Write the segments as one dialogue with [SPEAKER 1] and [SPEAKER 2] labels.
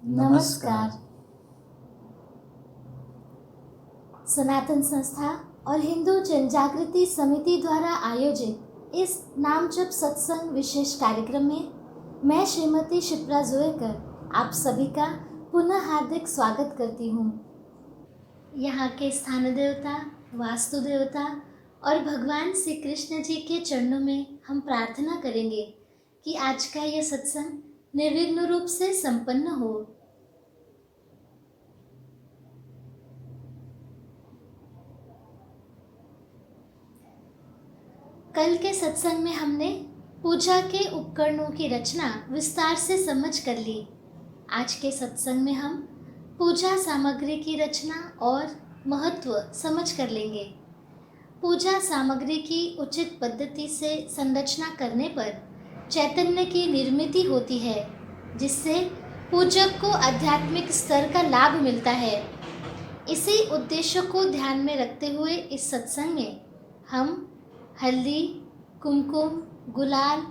[SPEAKER 1] नमस्कार। सनातन संस्था और हिंदू जनजागृति समिति द्वारा आयोजित इस नामजप सत्संग विशेष कार्यक्रम में मैं श्रीमती शिप्रा जोएकर आप सभी का पुनः हार्दिक स्वागत करती हूँ। यहाँ के स्थान देवता, वास्तु देवता और भगवान श्री कृष्ण जी के चरणों में हम प्रार्थना करेंगे कि आज का यह सत्संग निर्विघ्न रूप से संपन्न हो। कल के सत्संग में हमने पूजा के उपकरणों की रचना विस्तार से समझ कर ली। आज के सत्संग में हम पूजा सामग्री की रचना और महत्व समझ कर लेंगे। पूजा सामग्री की उचित पद्धति से संरचना करने पर चैतन्य की निर्मिति होती है, जिससे पूजक को आध्यात्मिक स्तर का लाभ मिलता है। इसी उद्देश्य को ध्यान में रखते हुए इस सत्संग में हम हल्दी, कुमकुम, गुलाल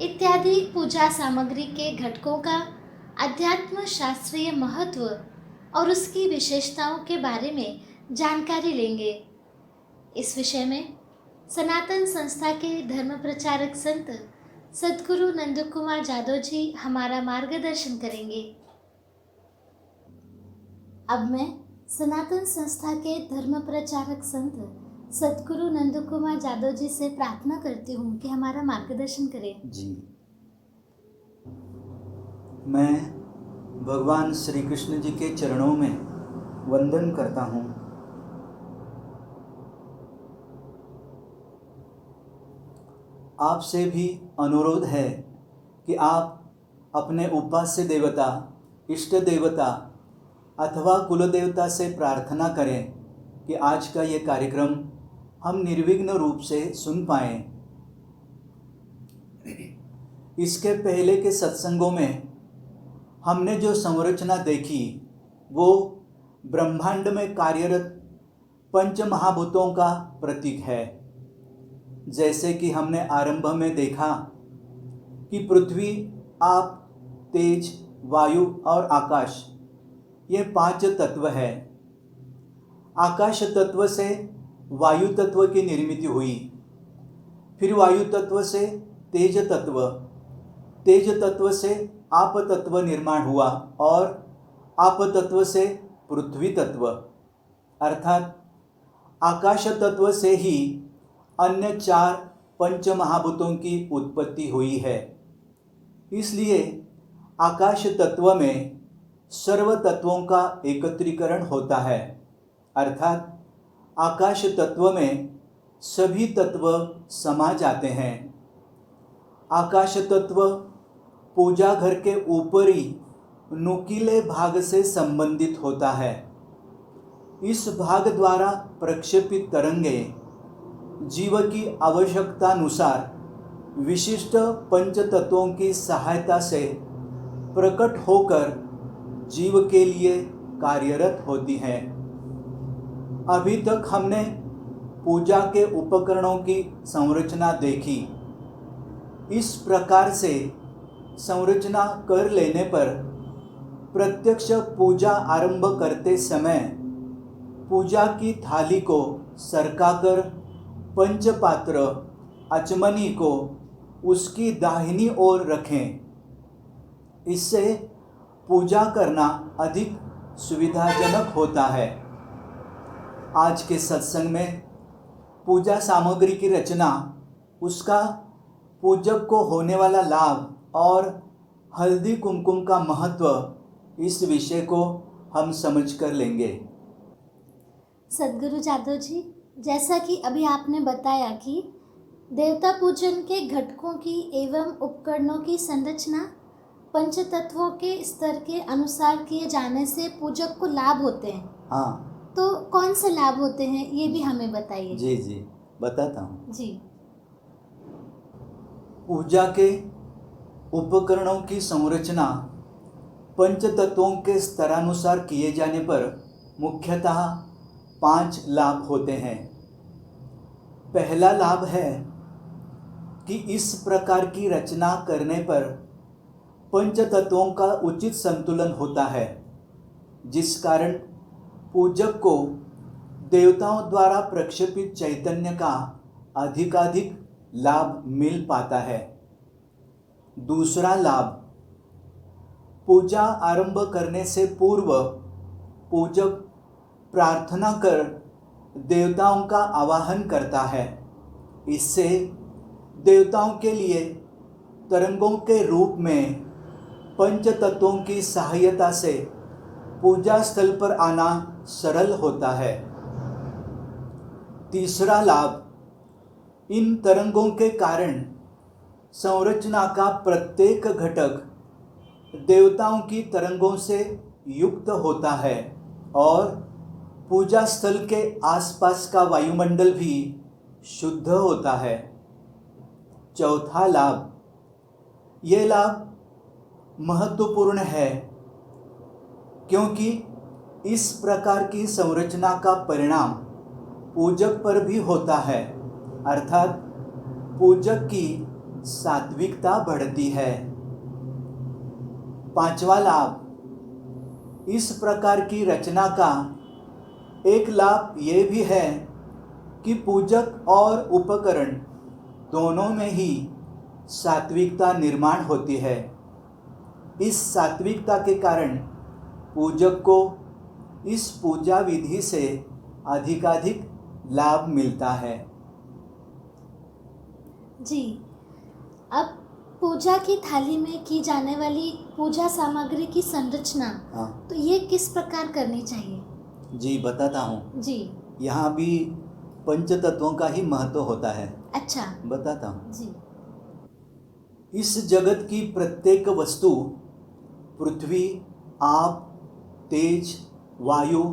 [SPEAKER 1] इत्यादि पूजा सामग्री के घटकों का अध्यात्म शास्त्रीय महत्व और उसकी विशेषताओं के बारे में जानकारी लेंगे। इस विषय में सनातन संस्था के धर्म प्रचारक संत सद्गुरु नंद कुमार जादव जी हमारा मार्गदर्शन करेंगे। अब मैं सनातन संस्था के धर्म प्रचारक संत सद्गुरु नंद कुमार जादव जी से प्रार्थना करती हूँ कि हमारा मार्गदर्शन करें।
[SPEAKER 2] जी, मैं भगवान श्री कृष्ण जी के चरणों में वंदन करता हूँ। आपसे भी अनुरोध है कि आप अपने उपास्य देवता, इष्ट देवता अथवा कुल देवता से प्रार्थना करें कि आज का ये कार्यक्रम हम निर्विघ्न रूप से सुन पाएं। इसके पहले के सत्संगों में हमने जो संरचना देखी वो ब्रह्मांड में कार्यरत पंच महाभूतों का प्रतीक है। जैसे कि हमने आरंभ में देखा कि पृथ्वी, आप, तेज, वायु और आकाश ये 5 तत्व है। आकाश तत्व से वायु तत्व की निर्मिति हुई, फिर वायु तत्व से तेज तत्व, तेज तत्व से आप तत्व निर्माण हुआ और आप तत्व से पृथ्वी तत्व, अर्थात आकाश तत्व से ही अन्य 4 पंच महाभूतों की उत्पत्ति हुई है। इसलिए आकाश तत्व में सर्व तत्वों का एकत्रीकरण होता है, अर्थात आकाश तत्व में सभी तत्व समा जाते हैं। आकाश तत्व पूजा घर के ऊपरी नुकीले भाग से संबंधित होता है। इस भाग द्वारा प्रक्षेपित तरंगे जीव की आवश्यकतानुसार विशिष्ट पंच तत्वों की सहायता से प्रकट होकर जीव के लिए कार्यरत होती हैं। अभी तक हमने पूजा के उपकरणों की संरचना देखी। इस प्रकार से संरचना कर लेने पर प्रत्यक्ष पूजा आरंभ करते समय पूजा की थाली को सरकाकर पंचपात्र अचमनी को उसकी दाहिनी ओर रखें। इससे पूजा करना अधिक सुविधाजनक होता है। आज के सत्संग में पूजा सामग्री की रचना, उसका पूजक को होने वाला लाभ और हल्दी कुमकुम का महत्व, इस विषय को हम समझ कर लेंगे।
[SPEAKER 1] सद्गुरु जादव जी, जैसा कि अभी आपने बताया कि देवता पूजन के घटकों की एवं उपकरणों की संरचना पंच तत्वों के स्तर के अनुसार किए जाने से पूजक को लाभ होते हैं।
[SPEAKER 2] हाँ,
[SPEAKER 1] तो कौन से लाभ होते हैं ये भी हमें बताइए।
[SPEAKER 2] जी बताता हूँ
[SPEAKER 1] जी।
[SPEAKER 2] पूजा के उपकरणों की संरचना पंच तत्वों के स्तरानुसार किए जाने पर मुख्यतः 5 लाभ होते हैं। पहला लाभ है कि इस प्रकार की रचना करने पर पंच तत्वों का उचित संतुलन होता है, जिस कारण पूजक को देवताओं द्वारा प्रक्षेपित चैतन्य का अधिकाधिक लाभ मिल पाता है। दूसरा लाभ, पूजा आरंभ करने से पूर्व पूजक प्रार्थना कर देवताओं का आवाहन करता है। इससे देवताओं के लिए तरंगों के रूप में पंच तत्वों की सहायता से पूजा स्थल पर आना सरल होता है। तीसरा लाभ, इन तरंगों के कारण संरचना का प्रत्येक घटक देवताओं की तरंगों से युक्त होता है और पूजा स्थल के आसपास का वायुमंडल भी शुद्ध होता है। चौथा लाभ, यह लाभ महत्वपूर्ण है क्योंकि इस प्रकार की संरचना का परिणाम पूजक पर भी होता है, अर्थात पूजक की सात्विकता बढ़ती है। पांचवा लाभ, इस प्रकार की रचना का एक लाभ ये भी है कि पूजक और उपकरण दोनों में ही सात्विकता निर्माण होती है। इस सात्विकता के कारण पूजक को इस पूजा विधि से अधिकाधिक लाभ मिलता है।
[SPEAKER 1] जी, अब पूजा की थाली में की जाने वाली पूजा सामग्री की संरचना तो ये किस प्रकार करनी चाहिए?
[SPEAKER 2] जी बताता हूँ।
[SPEAKER 1] जी,
[SPEAKER 2] यहाँ भी पंच तत्वों का ही महत्व होता है।
[SPEAKER 1] अच्छा,
[SPEAKER 2] बताता हूँ।
[SPEAKER 1] जी,
[SPEAKER 2] इस जगत की प्रत्येक वस्तु पृथ्वी, आप, तेज, वायु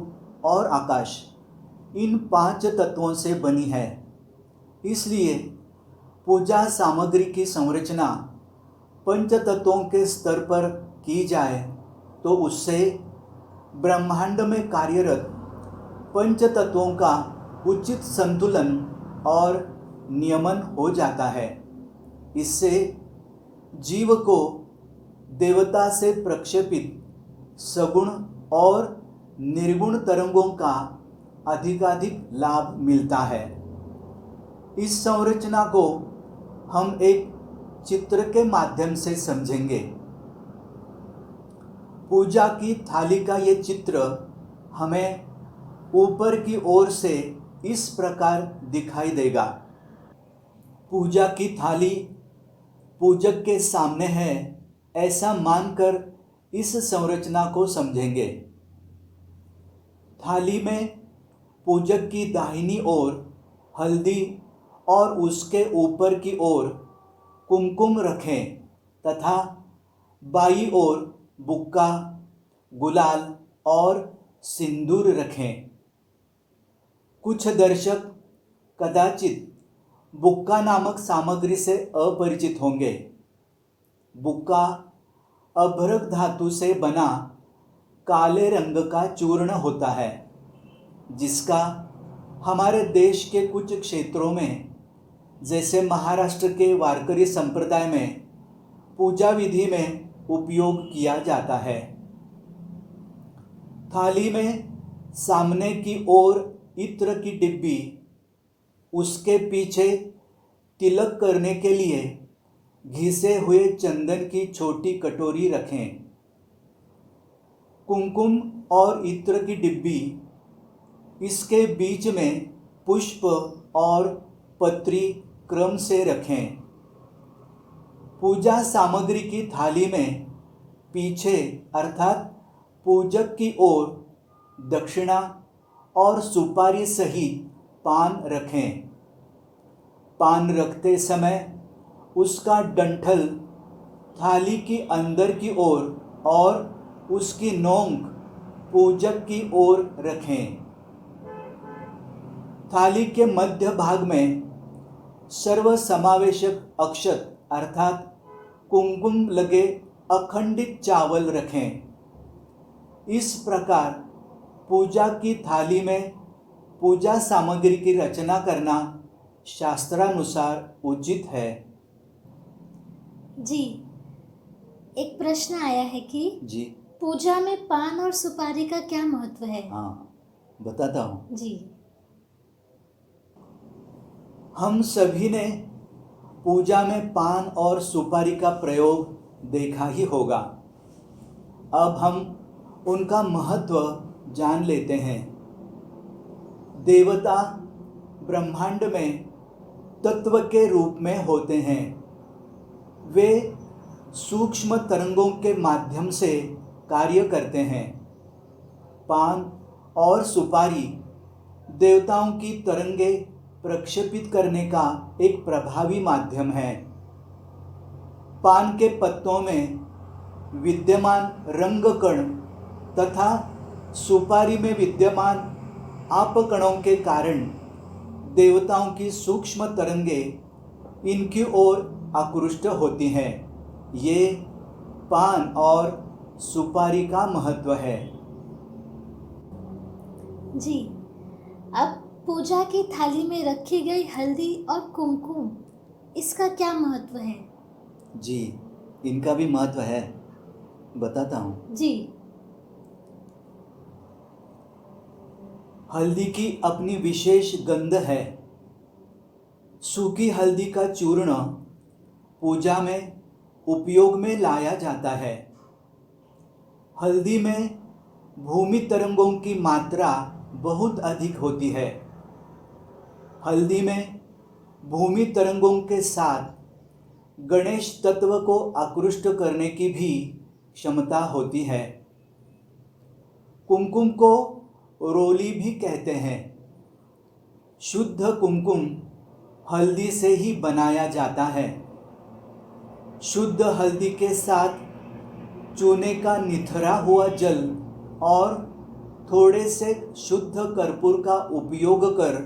[SPEAKER 2] और आकाश, इन 5 तत्वों से बनी है। इसलिए पूजा सामग्री की संरचना पंच तत्वों के स्तर पर की जाए तो उससे ब्रह्मांड में कार्यरत पंच तत्वों का उचित संतुलन और नियमन हो जाता है। इससे जीव को देवता से प्रक्षेपित सगुण और निर्गुण तरंगों का अधिकाधिक लाभ मिलता है। इस संरचना को हम एक चित्र के माध्यम से समझेंगे। पूजा की थाली का ये चित्र हमें ऊपर की ओर से इस प्रकार दिखाई देगा। पूजा की थाली पूजक के सामने है, ऐसा मानकर इस संरचना को समझेंगे। थाली में पूजक की दाहिनी ओर हल्दी और उसके ऊपर की ओर कुमकुम रखें तथा बाईं ओर बुक्का, गुलाल और सिंदूर रखें। कुछ दर्शक कदाचित बुक्का नामक सामग्री से अपरिचित होंगे। बुक्का अभ्रक धातु से बना काले रंग का चूर्ण होता है, जिसका हमारे देश के कुछ क्षेत्रों में जैसे महाराष्ट्र के वारकरी संप्रदाय में पूजा विधि में उपयोग किया जाता है। थाली में सामने की ओर इत्र की डिब्बी, उसके पीछे तिलक करने के लिए घिसे हुए चंदन की छोटी कटोरी रखें। कुमकुम और इत्र की डिब्बी, इसके बीच में पुष्प और पत्री क्रम से रखें। पूजा सामग्री की थाली में पीछे अर्थात पूजक की ओर दक्षिणा और सुपारी सहित पान रखें। पान रखते समय उसका डंठल थाली की अंदर की ओर और उसकी नोंक पूजक की ओर रखें। थाली के मध्य भाग में सर्वसमावेशक अक्षत अर्थात कुमकुम लगे अखंडित चावल रखें। इस प्रकार पूजा की थाली में पूजा सामग्री की रचना करना शास्त्रानुसार उचित है।
[SPEAKER 1] जी, एक प्रश्न आया है कि
[SPEAKER 2] जी
[SPEAKER 1] पूजा में पान और सुपारी का क्या महत्व है?
[SPEAKER 2] हाँ, बताता हूँ।
[SPEAKER 1] जी
[SPEAKER 2] हम सभी ने पूजा में पान और सुपारी का प्रयोग देखा ही होगा। अब हम उनका महत्व जान लेते हैं। देवता ब्रह्मांड में तत्व के रूप में होते हैं। वे सूक्ष्म तरंगों के माध्यम से कार्य करते हैं। पान और सुपारी देवताओं की तरंगें प्रक्षेपित करने का एक प्रभावी माध्यम है। पान के पत्तों में विद्यमान रंग कण तथा सुपारी में विद्यमान आपकणों के कारण देवताओं की सूक्ष्म तरंगें इनकी ओर आकृष्ट होती हैं। ये पान और सुपारी का महत्व है।
[SPEAKER 1] जी अब पूजा की थाली में रखी गई हल्दी और कुमकुम, इसका क्या महत्व है?
[SPEAKER 2] जी, इनका भी महत्व है, बताता हूँ।
[SPEAKER 1] जी
[SPEAKER 2] हल्दी की अपनी विशेष गंध है। सूखी हल्दी का चूर्ण पूजा में उपयोग में लाया जाता है। हल्दी में भूमि तरंगों की मात्रा बहुत अधिक होती है। हल्दी में भूमि तरंगों के साथ गणेश तत्व को आकृष्ट करने की भी क्षमता होती है। कुमकुम को रोली भी कहते हैं। शुद्ध कुमकुम हल्दी से ही बनाया जाता है। शुद्ध हल्दी के साथ चूने का निथरा हुआ जल और थोड़े से शुद्ध कर्पूर का उपयोग कर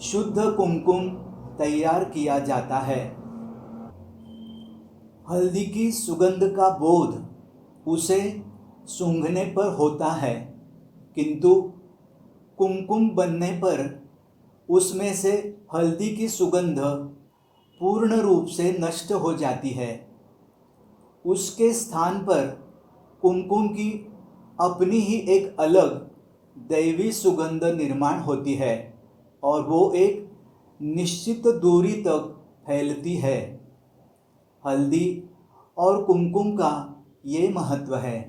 [SPEAKER 2] शुद्ध कुमकुम तैयार किया जाता है। हल्दी की सुगंध का बोध उसे सूंघने पर होता है, किंतु कुमकुम बनने पर उसमें से हल्दी की सुगंध पूर्ण रूप से नष्ट हो जाती है। उसके स्थान पर कुमकुम की अपनी ही एक अलग दैवी सुगंध निर्माण होती है और वो एक निश्चित दूरी तक फैलती है। हल्दी और कुमकुम का ये महत्व है।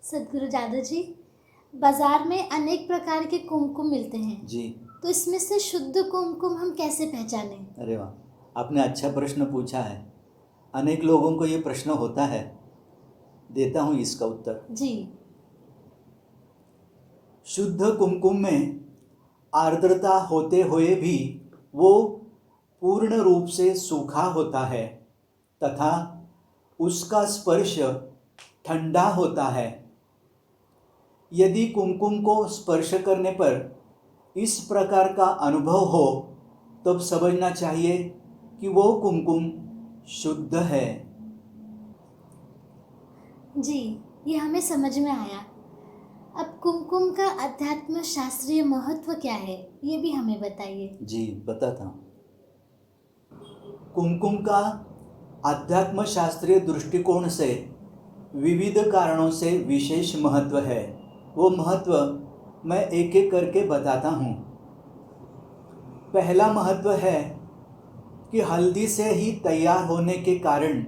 [SPEAKER 1] सदगुरु दादा जी, बाजार में अनेक प्रकार के कुमकुम मिलते हैं,
[SPEAKER 2] जी,
[SPEAKER 1] तो इसमें से शुद्ध कुमकुम हम कैसे पहचानें?
[SPEAKER 2] अरे वाह, आपने अच्छा प्रश्न पूछा है। अनेक लोगों को ये प्रश्न होता है, देता हूँ इसका उत्तर।
[SPEAKER 1] जी
[SPEAKER 2] शुद्ध कुमकुम में आर्द्रता होते हुए भी वो पूर्ण रूप से सूखा होता है तथा उसका स्पर्श ठंडा होता है। यदि कुमकुम को स्पर्श करने पर इस प्रकार का अनुभव हो तब समझना चाहिए कि वो कुमकुम शुद्ध है।
[SPEAKER 1] जी, ये हमें समझ में आया। अब कुमकुम का अध्यात्म शास्त्रीय महत्व क्या है, ये भी हमें बताइए।
[SPEAKER 2] जी, बताता हूँ। कुमकुम का आध्यात्म शास्त्रीय दृष्टिकोण से विविध कारणों से विशेष महत्व है। वो महत्व मैं एक एक करके बताता हूँ। पहला महत्व है कि हल्दी से ही तैयार होने के कारण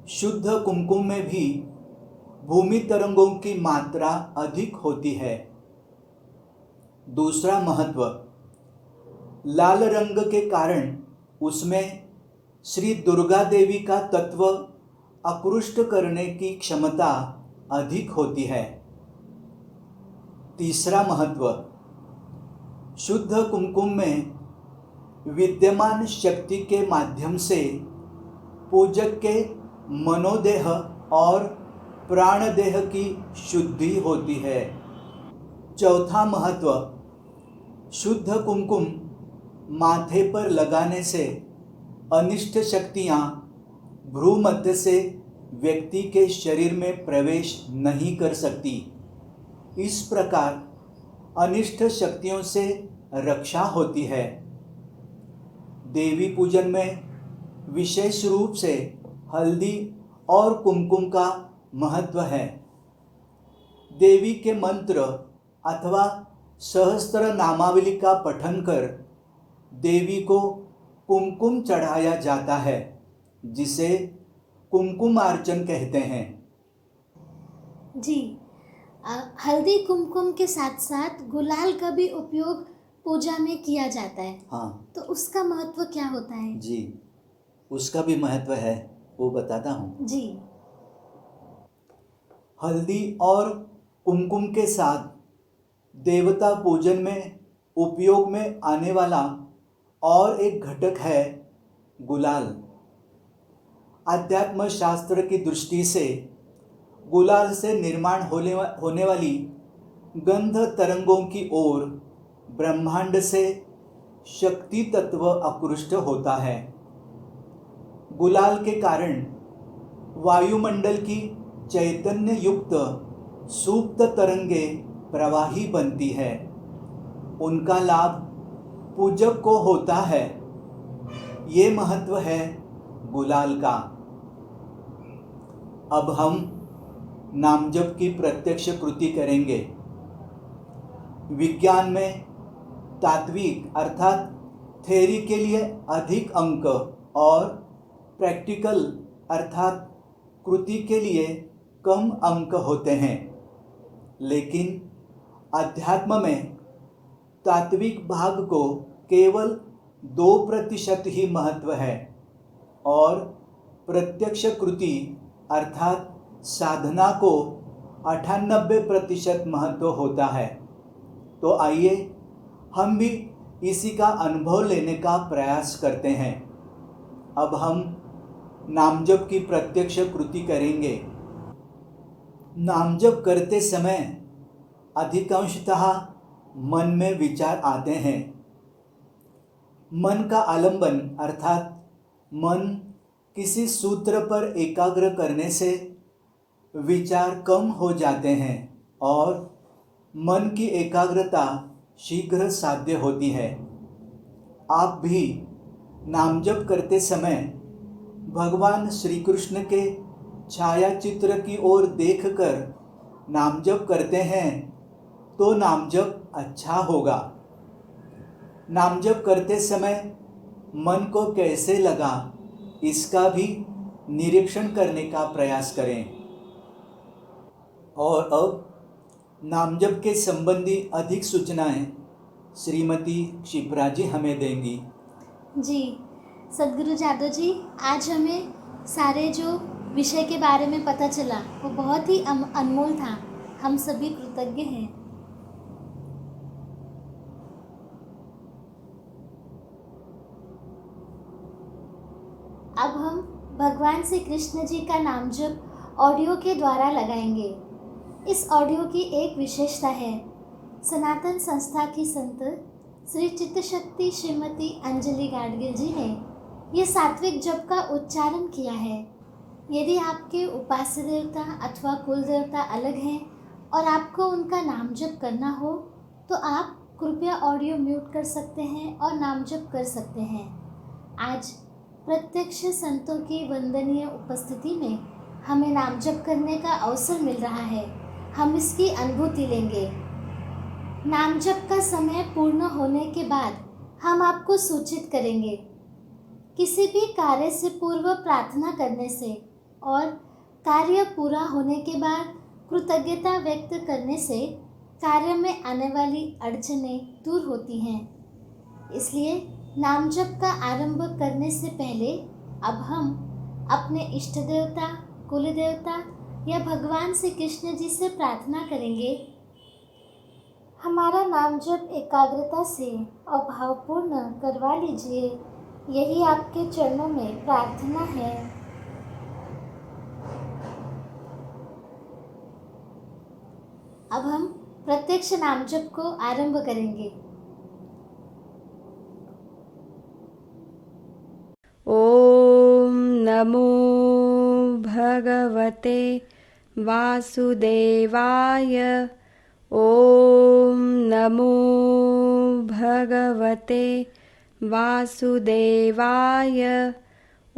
[SPEAKER 2] शुद्ध कुमकुम में भी भूमि तरंगों की मात्रा अधिक होती है। दूसरा महत्व, लाल रंग के कारण उसमें श्री दुर्गा देवी का तत्व आकृष्ट करने की क्षमता अधिक होती है। तीसरा महत्व, शुद्ध कुमकुम में विद्यमान शक्ति के माध्यम से पूजक के मनोदेह और प्राणदेह की शुद्धि होती है। चौथा महत्व, शुद्ध कुमकुम माथे पर लगाने से अनिष्ट शक्तियाँ भ्रूमध्य से व्यक्ति के शरीर में प्रवेश नहीं कर सकती। इस प्रकार अनिष्ट शक्तियों से रक्षा होती है। देवी पूजन में विशेष रूप से हल्दी और कुमकुम का महत्व है। देवी के मंत्र अथवा सहस्त्र नामावली का पठन कर देवी को कुमकुम चढ़ाया जाता है, जिसे कुमकुमार्चन कहते हैं।
[SPEAKER 1] जी, हल्दी कुमकुम के साथ साथ गुलाल का भी उपयोग पूजा में किया जाता है।
[SPEAKER 2] हाँ
[SPEAKER 1] तो उसका महत्व क्या होता है?
[SPEAKER 2] जी, उसका भी महत्व है, वो बताता हूँ।
[SPEAKER 1] जी।
[SPEAKER 2] हल्दी और कुमकुम के साथ देवता पूजन में उपयोग में आने वाला और एक घटक है गुलाल। अध्यात्म शास्त्र की दृष्टि से गुलाल से निर्माण होने वाली गंध तरंगों की ओर ब्रह्मांड से शक्ति तत्व आकृष्ट होता है। गुलाल के कारण वायुमंडल की चैतन्य युक्त सुप्त तरंगे प्रवाही बनती है। उनका लाभ पूजक को होता है। ये महत्व है गुलाल का। अब हम नामजप की प्रत्यक्ष कृति करेंगे। विज्ञान में तात्विक अर्थात थ्योरी के लिए अधिक अंक और प्रैक्टिकल अर्थात कृति के लिए कम अंक होते हैं, लेकिन अध्यात्म में तात्विक भाग को केवल 2% ही महत्व है और प्रत्यक्ष कृति अर्थात साधना को 98% महत्व होता है। तो आइए हम भी इसी का अनुभव लेने का प्रयास करते हैं। अब हम नामजप की प्रत्यक्ष कृति करेंगे। नामजप करते समय अधिकांशतः मन में विचार आते हैं। मन का आलंबन अर्थात मन किसी सूत्र पर एकाग्र करने से विचार कम हो जाते हैं और मन की एकाग्रता शीघ्र साध्य होती है। आप भी नामजप करते समय भगवान श्री कृष्ण के छायाचित्र की ओर देखकर नामजप करते हैं तो नामजप अच्छा होगा। नामजप करते समय मन को कैसे लगा, इसका भी निरीक्षण करने का प्रयास करें। और अब नामजप के संबंधी अधिक सूचनाएं श्रीमती क्षिप्रा जी हमें देंगी।
[SPEAKER 1] जी, सद्गुरु जादव जी, आज हमें सारे जो विषय के बारे में पता चला वो बहुत ही अनमोल था। हम सभी कृतज्ञ हैं। अब हम भगवान श्री कृष्ण जी का नामजप ऑडियो के द्वारा लगाएंगे। इस ऑडियो की एक विशेषता है, सनातन संस्था की संत श्री चित्तशक्ति श्रीमती अंजलि गाडगिल जी ने ये सात्विक जप का उच्चारण किया है। यदि आपके उपास्य देवता अथवा कुल देवता अलग हैं और आपको उनका नाम जप करना हो तो आप कृपया ऑडियो म्यूट कर सकते हैं और नाम जप कर सकते हैं। आज प्रत्यक्ष संतों की वंदनीय उपस्थिति में हमें नाम जप करने का अवसर मिल रहा है। हम इसकी अनुभूति लेंगे। नाम जप का समय पूर्ण होने के बाद हम आपको सूचित करेंगे। किसी भी कार्य से पूर्व प्रार्थना करने से और कार्य पूरा होने के बाद कृतज्ञता व्यक्त करने से कार्य में आने वाली अड़चनें दूर होती हैं। इसलिए नाम जप का आरंभ करने से पहले अब हम अपने इष्ट देवता, कुल देवता या भगवान श्री कृष्ण जी से प्रार्थना करेंगे। हमारा नाम जप एकाग्रता से और भावपूर्ण करवा लीजिए, यही आपके चरणों में प्रार्थना है। अब हम प्रत्यक्ष नाम जप को आरंभ करेंगे।
[SPEAKER 3] ओम नमो भगवते वासुदेवाय। ओम नमो भगवते वासुदेवाय।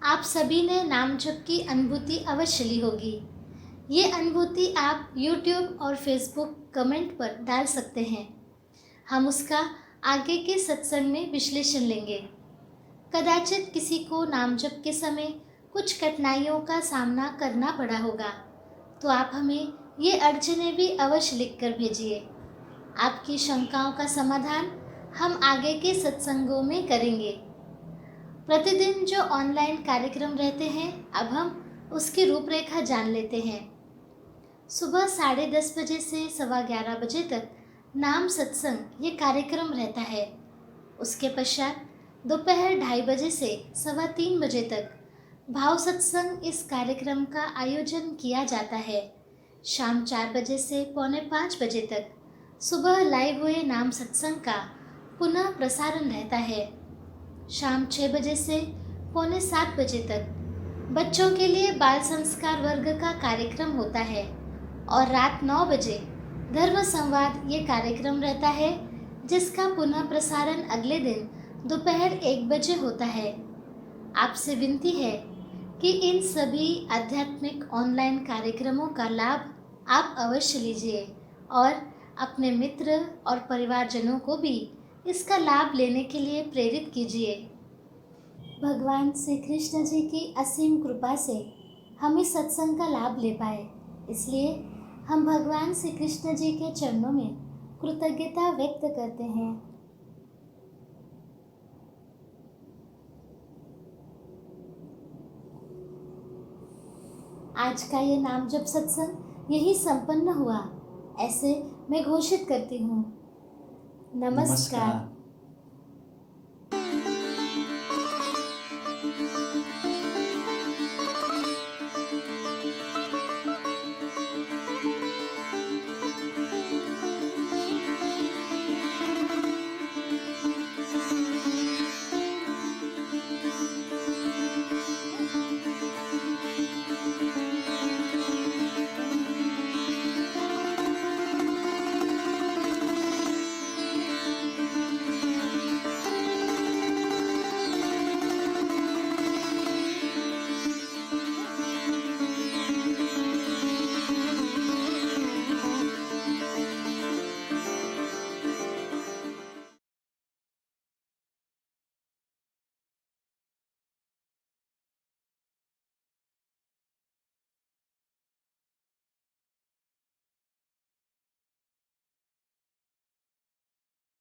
[SPEAKER 1] आप सभी ने नाम जप की अनुभूति अवश्य ली होगी। ये अनुभूति आप YouTube और Facebook कमेंट पर डाल सकते हैं। हम उसका आगे के सत्संग में विश्लेषण लेंगे। कदाचित किसी को नाम जप के समय कुछ कठिनाइयों का सामना करना पड़ा होगा, तो आप हमें ये अड़चनें भी अवश्य लिखकर भेजिए। आपकी शंकाओं का समाधान हम आगे के सत्संगों में करेंगे। प्रतिदिन जो ऑनलाइन कार्यक्रम रहते हैं, अब हम उसकी रूपरेखा जान लेते हैं। सुबह 10:30 बजे से 11:15 बजे तक नाम सत्संग ये कार्यक्रम रहता है। उसके पश्चात दोपहर 2:30 बजे से 3:15 बजे तक भाव सत्संग इस कार्यक्रम का आयोजन किया जाता है। शाम 4 बजे से 4:45 बजे तक सुबह लाइव हुए नाम सत्संग का पुनः प्रसारण रहता है। शाम 6 बजे से 6:45 बजे तक बच्चों के लिए बाल संस्कार वर्ग का कार्यक्रम होता है और रात 9 बजे धर्म संवाद ये कार्यक्रम रहता है, जिसका पुनः प्रसारण अगले दिन दोपहर 1 बजे होता है। आपसे विनती है कि इन सभी आध्यात्मिक ऑनलाइन कार्यक्रमों का लाभ आप अवश्य लीजिए और अपने मित्र और परिवारजनों को भी इसका लाभ लेने के लिए प्रेरित कीजिए। भगवान श्री कृष्ण जी की असीम कृपा से हम इस सत्संग का लाभ ले पाए, इसलिए हम भगवान श्री कृष्ण जी के चरणों में कृतज्ञता व्यक्त करते हैं। आज का ये नाम जप सत्संग यही संपन्न हुआ, ऐसे मैं घोषित करती हूँ। नमस्कार।